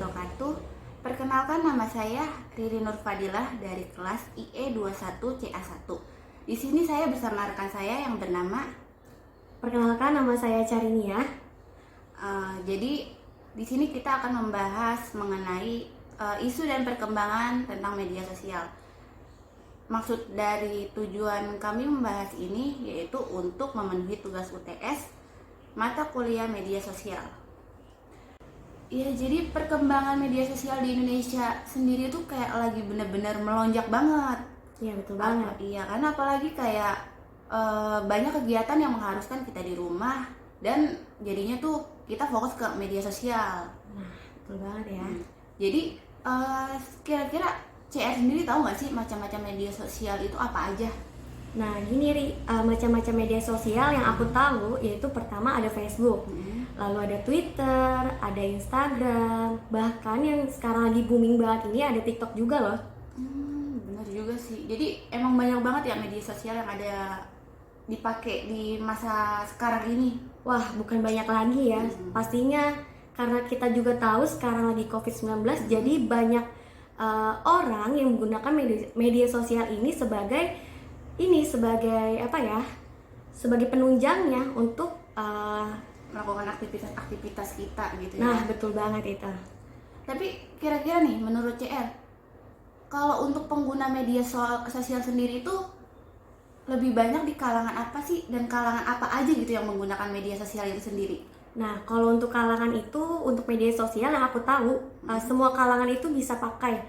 wabarakatuh. Perkenalkan, nama saya Riri Nur Fadilah dari kelas IE21CA1. Di sini saya bersama rekan saya yang bernama. Perkenalkan, nama saya Carinia. Jadi di sini kita akan membahas mengenai isu dan perkembangan tentang media sosial. Maksud dari tujuan kami membahas ini yaitu untuk memenuhi tugas UTS mata kuliah media sosial. Iya, jadi perkembangan media sosial di Indonesia sendiri tuh kayak lagi bener-bener melonjak banget. Iya, betul banget. Iya, karena apalagi kayak banyak kegiatan yang mengharuskan kita di rumah dan jadinya tuh kita fokus ke media sosial. Nah, betul banget ya. Jadi kira-kira CR sendiri tahu nggak sih macam-macam media sosial itu apa aja? Nah, gini Ri, macam-macam media sosial yang aku tahu yaitu pertama ada Facebook, lalu ada Twitter, ada Instagram, bahkan yang sekarang lagi booming banget ini ada TikTok juga loh. Benar juga sih. Jadi emang banyak banget ya media sosial yang ada dipakai di masa sekarang ini. Wah, bukan banyak lagi ya. Pastinya karena kita juga tahu sekarang lagi COVID-19, jadi banyak orang yang menggunakan media sosial ini sebagai apa ya? Sebagai penunjangnya untuk melakukan aktivitas-aktivitas kita gitu ya. Nah, betul banget itu. Tapi kira-kira nih menurut CR, kalau untuk pengguna media sosial sendiri itu lebih banyak di kalangan apa sih, dan kalangan apa aja gitu yang menggunakan media sosial itu sendiri? Nah, kalau untuk kalangan itu, untuk media sosial yang aku tahu, semua kalangan itu bisa pakai.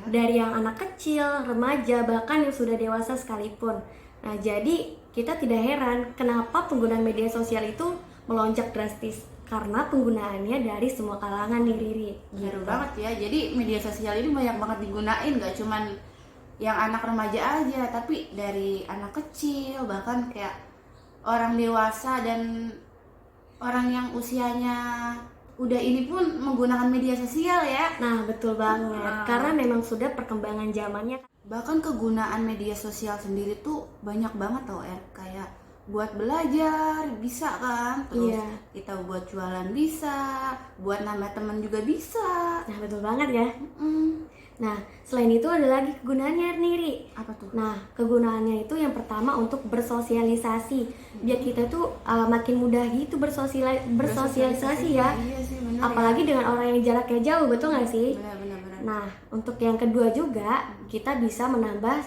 Dari yang anak kecil, remaja, bahkan yang sudah dewasa sekalipun. Nah, jadi kita tidak heran kenapa penggunaan media sosial itu melonjak drastis. Karena penggunaannya dari semua kalangan nih, Riri. Bener banget ya, jadi media sosial ini banyak banget digunain, gak cuman yang anak remaja aja, tapi dari anak kecil, bahkan kayak orang dewasa dan orang yang usianya udah ini pun menggunakan media sosial ya. Nah, betul banget. Karena memang sudah perkembangan zamannya. Bahkan kegunaan media sosial sendiri tuh banyak banget tau kayak buat belajar bisa kan, terus kita buat jualan bisa, buat nambah teman juga bisa. Nah, betul banget ya. Nah, selain itu ada lagi kegunaannya nih, Ri. Apa tuh? Nah, kegunaannya itu yang pertama untuk bersosialisasi. Biar kita tuh makin mudah gitu bersosialisasi ya. Iya sih, bener. Apalagi dengan orang yang jaraknya jauh, betul nggak sih? Benar. Nah, untuk yang kedua juga kita bisa menambah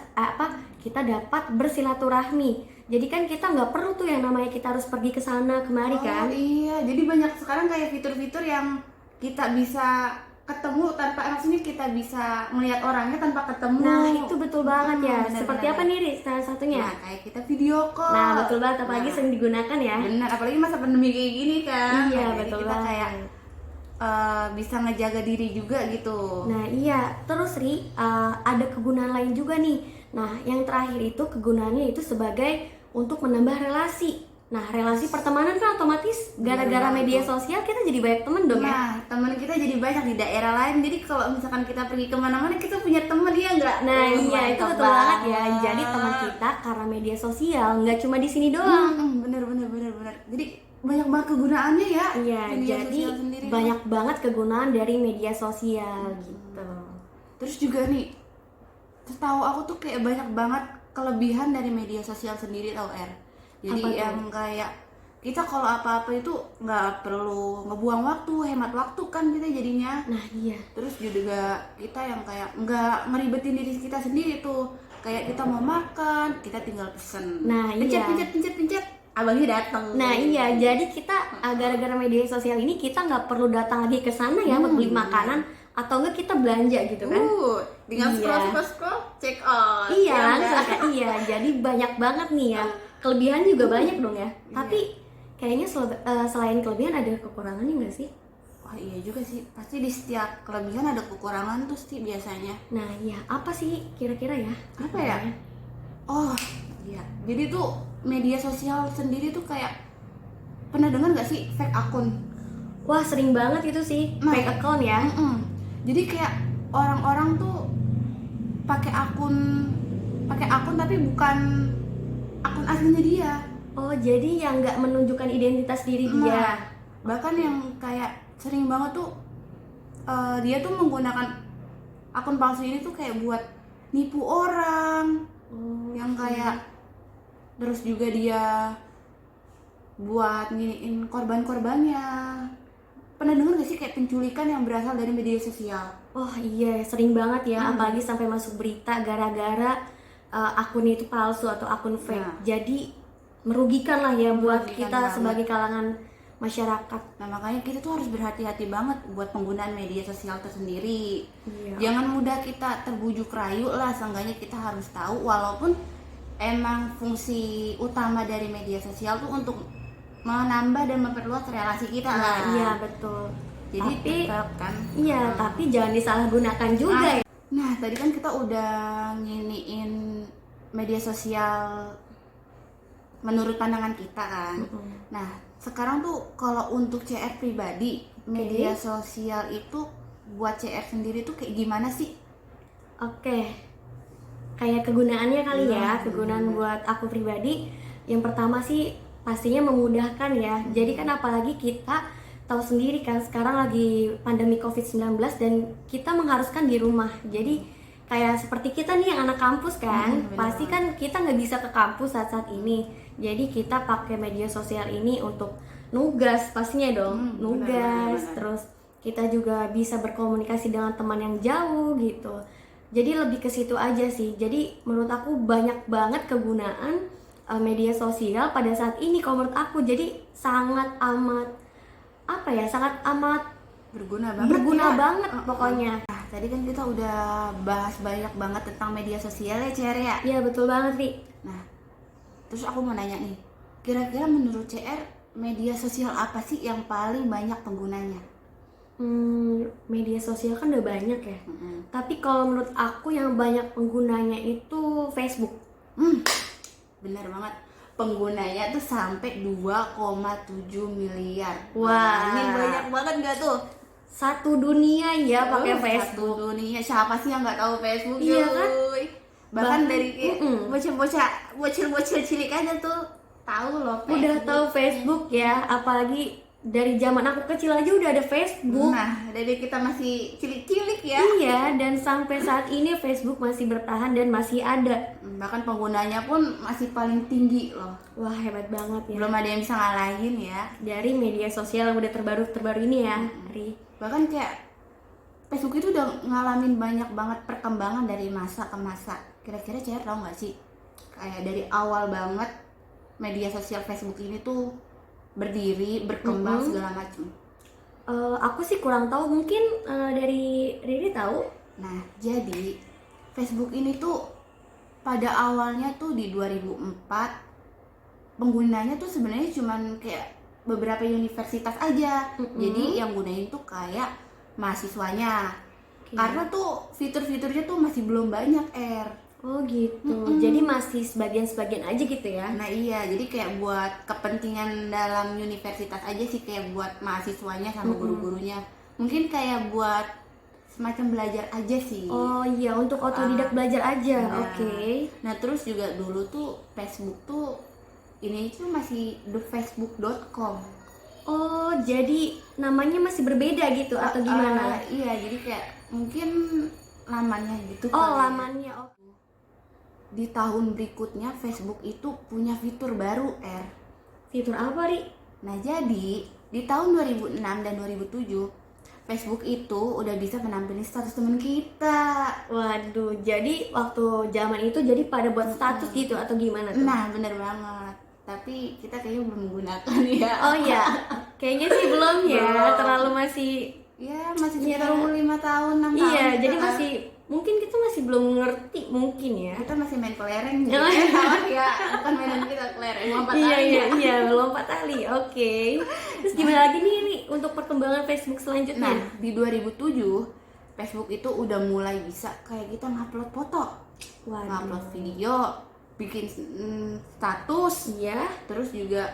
kita dapat bersilaturahmi. Jadi kan kita nggak perlu tuh yang namanya kita harus pergi ke sana kemari kan? Iya, jadi banyak sekarang kayak fitur-fitur yang kita bisa ketemu tanpa, maksudnya kita bisa melihat orangnya tanpa ketemu. Nah, itu betul banget ya. Seperti apa nih, Ri, salah satunya? Nah, kayak kita video call. Nah, betul banget, apalagi sering digunakan ya. Benar, apalagi masa pandemi kayak gini kan. Iya, Nah, jadi betul kita banget. kayak bisa ngejaga diri juga gitu. Nah, iya. Terus Ri, ada kegunaan lain juga nih. Nah, yang terakhir itu kegunaannya itu sebagai untuk menambah relasi. Nah, relasi pertemanan kan otomatis gara-gara media sosial kita jadi banyak temen dong ya. Nah, teman kita jadi banyak di daerah lain. Jadi kalau misalkan kita pergi kemana-mana kita punya teman, iya nggak? Nah, iya itu betul banget ya. Jadi teman kita karena media sosial nggak cuma di sini doang. Bener. Jadi banyak banget kegunaannya ya. Iya, media jadi sosial sendiri. banyak banget kegunaan dari media sosial gitu. Terus juga nih, setahu aku tuh kayak banyak banget kelebihan dari media sosial sendiri tau Jadi yang kayak kita kalau apa-apa itu nggak perlu ngebuang waktu, hemat waktu kan kita jadinya. Nah, iya. Terus juga kita yang kayak nggak ngeribetin diri kita sendiri tuh. Kayak kita mau makan, kita tinggal pesen. Nah, pencet, abangnya datang. Nah, iya. Jadi kita gara-gara media sosial ini kita nggak perlu datang lagi ke sana ya buat beli makanan, atau enggak kita belanja gitu kan. Tinggal scroll, check out. Iya, langsung kan. Iya, jadi banyak banget nih ya. Kelebihan juga banyak dong ya. Tapi kayaknya selain kelebihan ada kekurangannya nggak sih? Wah, iya juga sih. Pasti di setiap kelebihan ada kekurangan tuh sih biasanya. Nah, iya, apa sih kira-kira ya? Apa ya? Oh, iya. Jadi tuh media sosial sendiri tuh kayak, pernah dengar nggak sih fake akun? Wah, sering banget itu sih, fake account ya. Jadi kayak orang-orang tuh pakai akun tapi bukan akun aslinya dia. Oh, jadi yang nggak menunjukkan identitas diri dia. Bahkan yang kayak sering banget tuh dia tuh menggunakan akun palsu ini tuh kayak buat nipu orang, yang kayak terus juga dia buat nginiin korban-korbannya. Pernah denger gak sih kayak penculikan yang berasal dari media sosial? Oh iya, sering banget ya, apalagi sampai masuk berita gara-gara akunnya itu palsu atau akun fake. Nah. Jadi merugikan lah ya buat Merugikan kita banget. sebagai kalangan masyarakat. Nah makanya kita tuh harus berhati-hati banget buat penggunaan media sosial itu sendiri. Iya. Jangan mudah kita terbujuk rayu lah, seenggaknya kita harus tahu walaupun emang fungsi utama dari media sosial tuh untuk menambah dan memperluas relasi kita Nah, lah. iya betul. Jadi Tapi tetap kan. iya, tapi jangan disalahgunakan juga ya. Nah tadi kan kita udah nginiin media sosial menurut pandangan kita kan. Nah sekarang tuh kalau untuk CR pribadi, media sosial itu buat CR sendiri tuh kayak gimana sih? Oke. Kayak kegunaannya kali ya, Iya, kegunaan buat aku pribadi. Yang pertama sih pastinya memudahkan ya. Jadi kan apalagi kita tahu sendiri kan sekarang lagi pandemi COVID-19 dan kita mengharuskan di rumah. Jadi kayak seperti kita nih yang anak kampus kan, bener pasti kan kita nggak bisa ke kampus saat-saat ini. Jadi kita pakai media sosial ini untuk nugas pastinya dong, nugas. bener. Terus kita juga bisa berkomunikasi dengan teman yang jauh gitu. Jadi lebih ke situ aja sih. Jadi menurut aku banyak banget kegunaan media sosial pada saat ini kalau menurut aku. Jadi sangat amat sangat amat Berguna banget. berguna ya. banget pokoknya. Nah, tadi kan kita udah bahas banyak banget tentang media sosial ya, CR ya. Iya betul banget, Ri. Nah, terus aku mau nanya nih, kira-kira menurut CR media sosial apa sih yang paling banyak penggunanya? Media sosial kan udah banyak ya. Tapi kalau menurut aku yang banyak penggunanya itu Facebook. Bener banget. Penggunanya tuh sampai 2,7 miliar. Wah. Ini banyak banget nggak tuh? Satu dunia ya pakai Satu Facebook. dunia. Siapa sih yang nggak tahu Facebook? Iya kan? Yuy. Bahkan dari bocil-bocil cilik aja tuh tahu loh Facebook. Udah tahu Facebook ya, apalagi dari zaman aku kecil aja udah ada Facebook. Nah, dari kita masih cilik-cilik ya. Iya, dan sampai saat ini Facebook masih bertahan dan masih ada. Bahkan penggunanya pun masih paling tinggi loh. Wah, hebat banget ya. Belum ada yang bisa ngalahin ya. Dari media sosial yang udah terbaru ini ya, Ri. Bahkan kayak Facebook itu udah ngalamin banyak banget perkembangan dari masa ke masa. Kira-kira CR tahu nggak sih? Kayak dari awal banget media sosial Facebook ini tuh berdiri, berkembang segala macam. Aku sih kurang tahu, mungkin dari Riri tahu. Nah, jadi Facebook ini tuh pada awalnya tuh di 2004 penggunanya tuh sebenarnya cuman kayak beberapa universitas aja. Jadi yang gunain tuh kayak mahasiswanya. Karena tuh fitur-fiturnya tuh masih belum banyak, Oh gitu. Jadi masih sebagian-sebagian aja gitu ya. Nah iya, jadi kayak buat kepentingan dalam universitas aja sih, kayak buat mahasiswanya sama guru-gurunya. Mungkin kayak buat semacam belajar aja sih. Oh iya, untuk otodidak belajar aja. Nah, Oke. Nah terus juga dulu tuh Facebook tuh ini tuh masih thefacebook.com. Oh, jadi namanya masih berbeda gitu atau gimana? Iya, jadi kayak mungkin lamannya gitu. Oh, lamannya. Oh. Di tahun berikutnya Facebook itu punya fitur baru, Fitur apa, Ri? Nah jadi di tahun 2006 dan 2007 Facebook itu udah bisa menampilkan status teman kita. Waduh, jadi waktu zaman itu jadi pada buat status gitu atau gimana tuh? Nah bener banget. Tapi kita kayaknya belum menggunakan ya. Oh iya, kayaknya sih belum ya, Belum. terlalu masih. Ya masih Iya. sekitar umur 5 tahun, 6 tahun. Iya, gitu jadi kan. mungkin kita masih belum ngerti mungkin ya. Kita masih main kelereng gitu. Oh, Ya, bukan mainan kita kelereng, lompat Iya tali. iya melompat tali. Oke. Terus gimana lagi nih untuk perkembangan Facebook selanjutnya? Nah, di 2007 Facebook itu udah mulai bisa kayak kita ngupload foto, ngupload video, bikin status, Iya. terus juga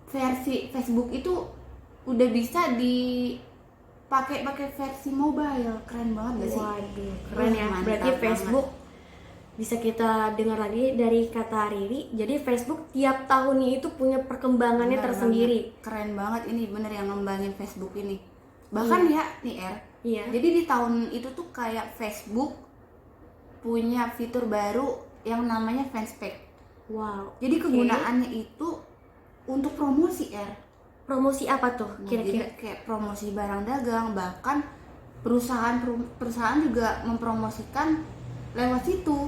versi Facebook itu udah bisa dipakai versi mobile. Keren banget gak sih? Waduh, keren ya. Mantap Berarti banget. Facebook bisa kita dengar lagi dari kata Riri. Jadi Facebook tiap tahunnya itu punya perkembangannya Bener tersendiri. banget. Keren banget ini, bener yang ngembangin Facebook ini. Bahkan ya nih Iya. Jadi di tahun itu tuh kayak Facebook punya fitur baru yang namanya fanspage. Wow. Jadi Oke. kegunaannya itu untuk promosi ya. Promosi apa tuh Nah, kira-kira? jadi kayak promosi barang dagang, bahkan perusahaan juga mempromosikan lewat situ.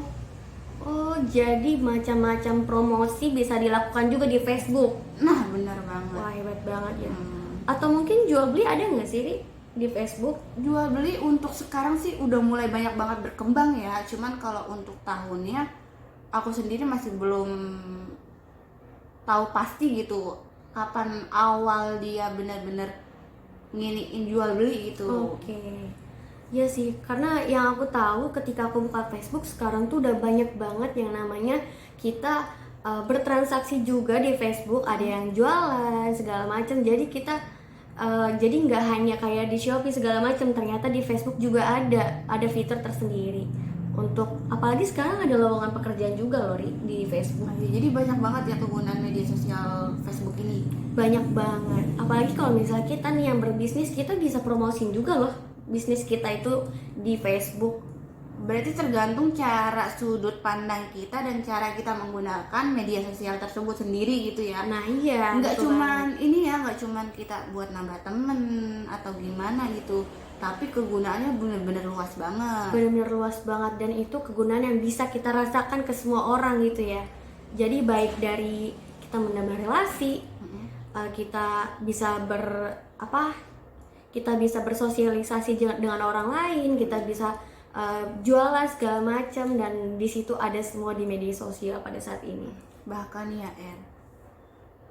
Oh, jadi macam-macam promosi bisa dilakukan juga di Facebook. Nah, benar banget. Wah, hebat banget ya. Hmm. Atau mungkin jual beli ada nggak sih, Ri, di Facebook? Jual beli untuk sekarang sih udah mulai banyak banget berkembang ya. Cuman kalau untuk tahunnya aku sendiri masih belum tahu pasti gitu kapan awal dia benar-benar nginiin jual beli gitu. Oke. Ya sih, karena yang aku tahu ketika aku buka Facebook sekarang tuh udah banyak banget yang namanya kita bertransaksi juga di Facebook, ada yang jualan segala macam. Jadi kita jadi nggak hanya kayak di Shopee segala macam, ternyata di Facebook juga ada fitur tersendiri. Untuk apalagi sekarang ada lowongan pekerjaan juga loh, Ri, di Facebook. Nah, jadi banyak banget ya kegunaan media sosial Facebook ini. Banyak banget. Apalagi kalau misalnya kita nih yang berbisnis, kita bisa promosiin juga loh bisnis kita itu di Facebook. Berarti tergantung cara sudut pandang kita dan cara kita menggunakan media sosial tersebut sendiri gitu ya. Nah iya, Nggak betul cuman banget. ini ya, nggak cuman kita buat nambah temen atau gimana gitu, tapi kegunaannya bener-bener luas banget. Benar-benar luas banget, dan itu kegunaan yang bisa kita rasakan ke semua orang gitu ya. Jadi baik dari kita menambah relasi, kita bisa kita bisa bersosialisasi dengan orang lain, kita bisa jualan segala macam, dan di situ ada semua di media sosial pada saat ini. Bahkan ya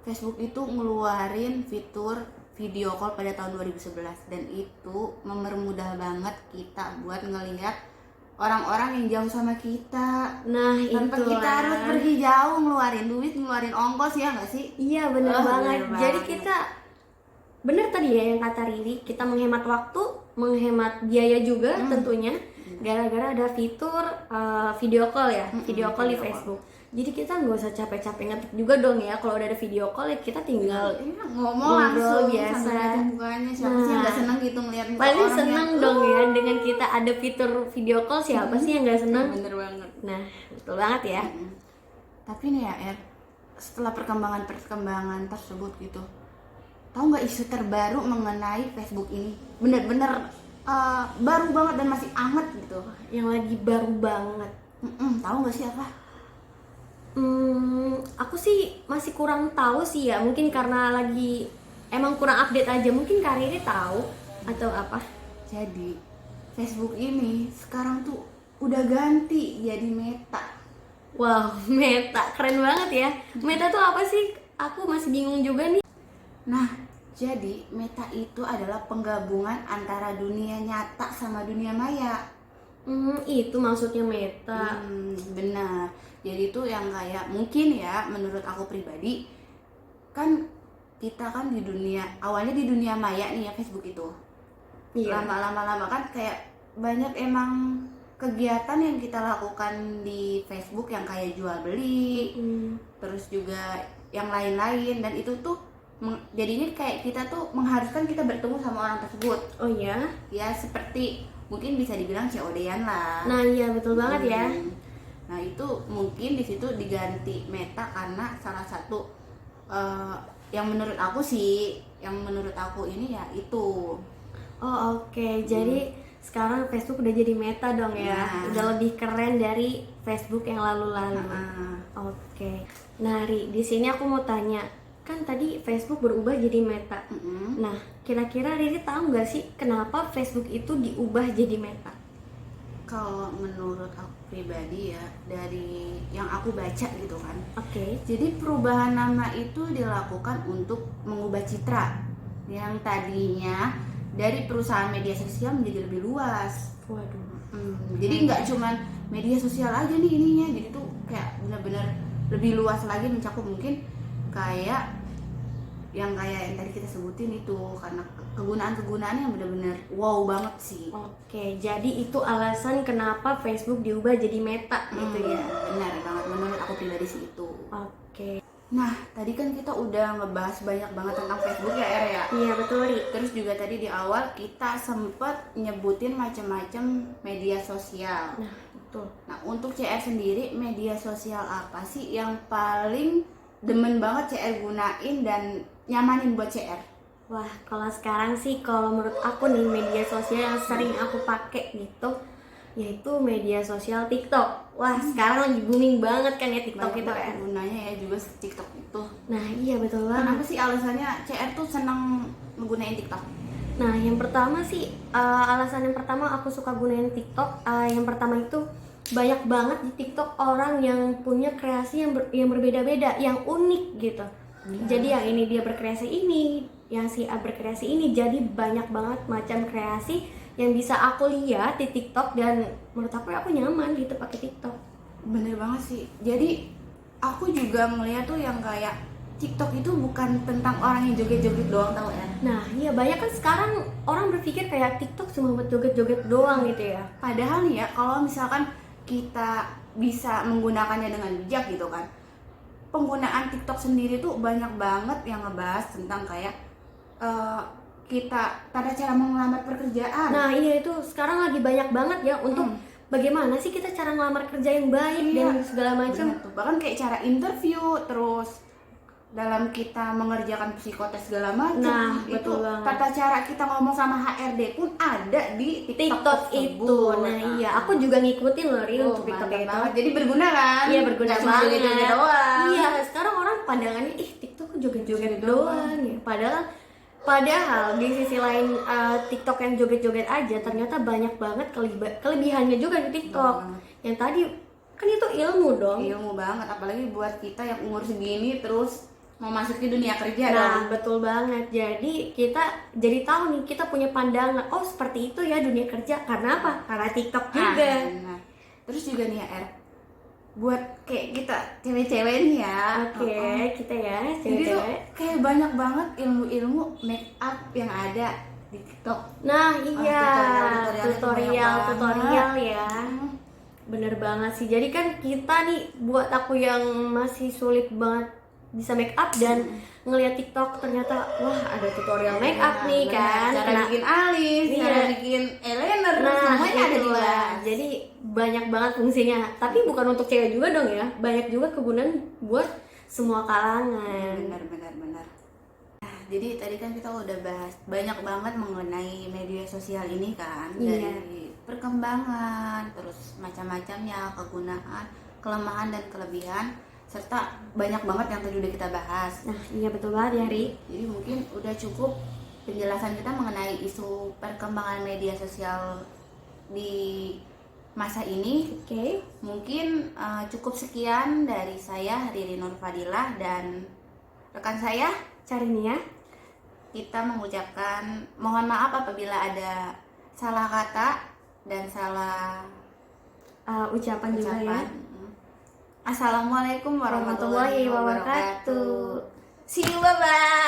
Facebook itu ngeluarin fitur video call pada tahun 2011 dan itu mempermudah banget kita buat ngelihat orang-orang yang jauh sama kita Nah tanpa itu kita harus pergi jauh ngeluarin duit, ngeluarin ongkos, ya nggak sih? Iya bener banget. Bener Jadi banget. kita bener tadi ya yang kata Riri, kita menghemat waktu, menghemat biaya juga tentunya, gara-gara ada fitur video call ya, video call di video call. Facebook. Jadi kita nggak usah capek-capek ngetik juga dong ya, kalau udah ada video call ya kita tinggal Ngomong ngobrol langsung biasa. sambil ngeliatin mukanya. Siapa sih yang nggak seneng gitu ngeliat muka Paling orang seneng yang dong ya dengan kita ada fitur video call, siapa sih yang nggak seneng? bener banget. Nah betul banget ya. Tapi nih ya setelah perkembangan tersebut gitu, tahu nggak isu terbaru mengenai Facebook ini? Bener-bener baru banget dan masih hangat gitu. Yang lagi baru banget. Tahu nggak sih apa? Aku sih masih kurang tahu sih ya, mungkin karena lagi emang kurang update aja. Mungkin Kak Riri tahu atau apa? Jadi Facebook ini sekarang tuh udah ganti jadi Meta. Wow, Meta keren banget ya. Meta tuh apa sih? Aku masih bingung juga nih. Nah, jadi Meta itu adalah penggabungan antara dunia nyata sama dunia maya. Itu maksudnya Meta. Benar. Jadi itu yang kayak mungkin ya menurut aku pribadi, kan kita kan di dunia awalnya di dunia maya nih ya Facebook itu. Iya. Lama-lama kan kayak banyak emang kegiatan yang kita lakukan di Facebook yang kayak jual beli, terus juga yang lain-lain, dan itu tuh jadinya kayak kita tuh mengharuskan kita bertemu sama orang tersebut. Oh ya? Ya seperti mungkin bisa dibilang COD-an lah. Nah iya betul banget ya. Nah itu mungkin di situ diganti Meta karena salah satu yang menurut aku ini ya itu. Oh oke. Jadi sekarang Facebook udah jadi Meta dong ya. Nah. Udah lebih keren dari Facebook yang lalu-lalu. Oke. Nah Ri, di sini aku mau tanya, kan tadi Facebook berubah jadi Meta. Nah, kira-kira Riri tahu nggak sih kenapa Facebook itu diubah jadi Meta? Kalau menurut aku pribadi ya, dari yang aku baca gitu kan, Oke. jadi perubahan nama itu dilakukan untuk mengubah citra yang tadinya dari perusahaan media sosial menjadi lebih luas. Waduh. Jadi nggak cuman media sosial aja nih ininya, jadi tuh kayak benar-benar lebih luas lagi, mencakup mungkin kayak yang tadi kita sebutin itu, karena kegunaan-kegunaannya yang benar-benar wow banget sih. Oke, jadi itu alasan kenapa Facebook diubah jadi Meta gitu ya. Benar banget menurut aku pribadi sih itu. Oke. Nah, tadi kan kita udah ngebahas banyak banget tentang Facebook ya, Er ya. Iya betul, Ri. Terus juga tadi di awal kita sempet nyebutin macam-macam media sosial. Nah, betul. Nah, untuk CR sendiri, media sosial apa sih yang paling demen banget CR gunain dan nyamanin buat CR? Wah, kalau sekarang sih kalau menurut aku nih media sosial yang sering aku pakai gitu yaitu media sosial TikTok. Wah, sekarang lagi booming banget kan ya TikTok Banyak itu banget kan. penggunanya ya juga TikTok itu. Nah, iya betul Kenapa banget. sih alasannya CR tuh senang menggunain TikTok? Nah, yang pertama sih alasan yang pertama aku suka gunain TikTok. Yang pertama itu banyak banget di TikTok orang yang punya kreasi yang berbeda-beda, yang unik gitu. Jadi yang ini dia berkreasi ini, yang si A berkreasi ini. Jadi banyak banget macam kreasi yang bisa aku lihat di TikTok dan menurut aku nyaman gitu pakai TikTok. Bener banget sih. Jadi aku juga ngeliat tuh yang kayak TikTok itu bukan tentang orang yang joget-joget doang, tau ya. Nah, iya banyak kan sekarang orang berpikir kayak TikTok cuma buat joget-joget doang gitu ya. Padahal nih ya, kalau misalkan kita bisa menggunakannya dengan bijak gitu kan, penggunaan TikTok sendiri tuh banyak banget yang ngebahas tentang kayak kita tata cara mengelamar pekerjaan. Nah, iya itu sekarang lagi banyak banget ya untuk bagaimana sih kita cara ngelamar kerja yang baik Iya, dan segala macam. bener tuh. Bahkan kayak cara interview, terus dalam kita mengerjakan psikotes segala macam. Nah, itu betul banget. tata cara kita ngomong sama HRD pun ada di TikTok itu. tersebut. Nah, iya, aku juga ngikutin loh Ri Oh, untuk TikTok mantap itu. banget. Jadi berguna kan? Iya, berguna Nggak cuma banget. joget-joget doang. Iya, sekarang orang pandangannya TikTok joget-joget doang ya. Padahal di sisi lain TikTok yang joget-joget aja ternyata banyak banget kelebihannya juga di TikTok. Yang tadi kan itu ilmu dong. Ilmu banget, apalagi buat kita yang umur segini terus mau masuk ke dunia kerja Nah, dong. betul banget. Jadi kita jadi tahu nih, kita punya pandangan, oh seperti itu ya dunia kerja. Karena apa? Karena TikTok juga. Nah, terus juga nih ya, Er, buat kayak kita cewek-cewek nih ya. Oke, kita ya Jadi tuh cewek-cewek. kayak banyak banget ilmu-ilmu make up yang ada di TikTok. Nah, iya, tutorial-tutorialnya tutorial banyak ya. Bener banget sih. Jadi kan kita nih, buat aku yang masih sulit banget bisa make up dan ngelihat TikTok ternyata wah ada tutorial make up nih kan. Cara bikin alis, Iya. cara bikin eyeliner, Nah, semuanya ada di itulah. kelas. Jadi banyak banget fungsinya. Tapi bukan untuk cewek juga dong ya. Banyak juga kegunaan buat semua kalangan. Benar. Nah, jadi tadi kan kita udah bahas banyak banget mengenai media sosial ini kan, Iya. dari perkembangan, terus macam-macamnya, kegunaan, kelemahan dan kelebihan, serta banyak banget yang tadi udah kita bahas. Nah, iya betul banget ya, Ri. Jadi mungkin udah cukup penjelasan kita mengenai isu perkembangan media sosial di masa ini. Oke. Mungkin cukup sekian dari saya, Riri Nur Fadilah, dan rekan saya. Cari nih ya. Kita mengucapkan mohon maaf apabila ada salah kata dan salah Ucapan juga ya. ucapan. Assalamualaikum warahmatullahi wabarakatuh. See you, bye-bye.